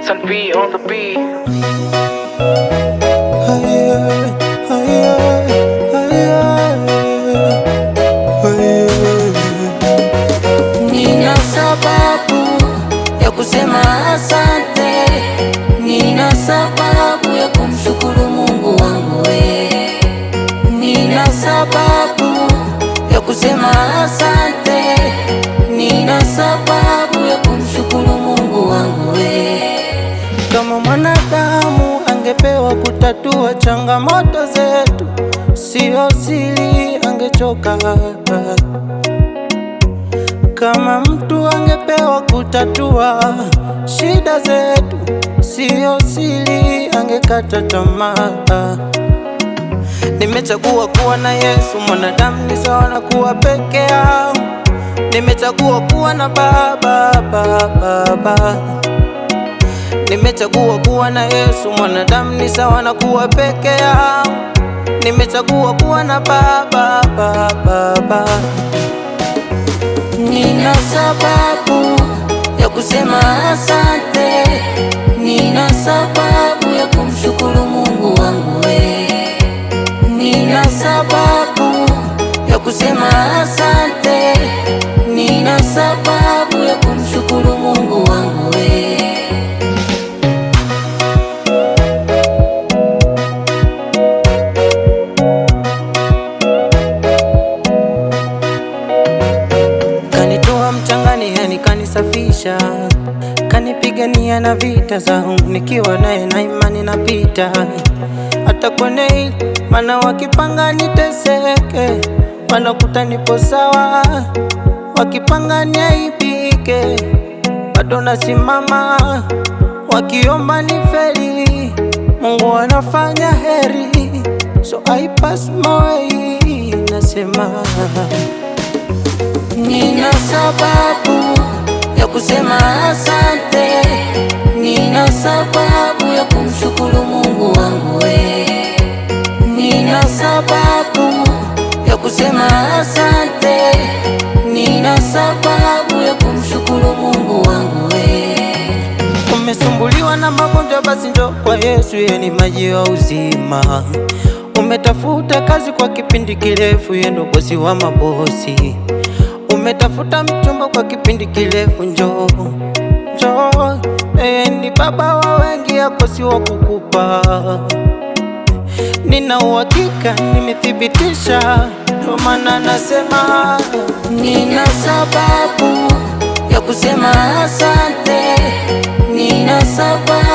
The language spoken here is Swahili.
Sun B on the beat. Nina sababu ya kusema asante, nina sababu ya kumshukuru Mungu wangu we. Nina sababu ya kusema asante, nina sababu ya kumshukuru Mungu wangu we. Kama mwanadamu angepewa kutatua changamoto zetu, sio siri angechoka. Kama mtu angepewa kutatua shida zetu, sio siri angekata tamaa. Nimechagua kuwa na Yesu, mwanadamu ni sawa na kuwa peke yao. Nimechagua kuwa na Baba. Nimechagua kuwa na Yesu, mwanadamu ni sawa na kuwa peke yao. Nimechagua kuwa na Baba. Nina sababu ya kusema asante, nina sababu ya kumshukuru Mungu wangu we. Nina sababu ya kusema asante, nina sababu ya kumshukuru Mungu wangu we. Kanitoa mchangani, yani kanisafisha, kanipigania na vita zangu, nikiwa naye na imani napita. Hata kwenye hili mana wakipanga niteseke, wanakuta nipo sawa. Wakipanga niaibike, bado nasimama. Wakiomba nifeli, Mungu anafanya heri. So I pass my way, nasema nina sababu ya kusema asante, nina sababu ya kumshukuru Mungu wangu we. Nina sababu ya kusema asante, nina sababu ya kumshukuru Mungu wangu we. Umesumbuliwa na magonjwa, basi njoo kwa Yesu, yeye ni maji ya uzima. Umetafuta kazi kwa kipindi kirefu, yeye ndo bosi wa mabosi. Umetafuta mchumba kwa kipindi kirefu, njoo. Yeye ni baba wa wengi, akosi wa kukupa. Nina uhakika, nimethibitisha, ndio maana nasema nina sababu ya kusema asante, nina sababu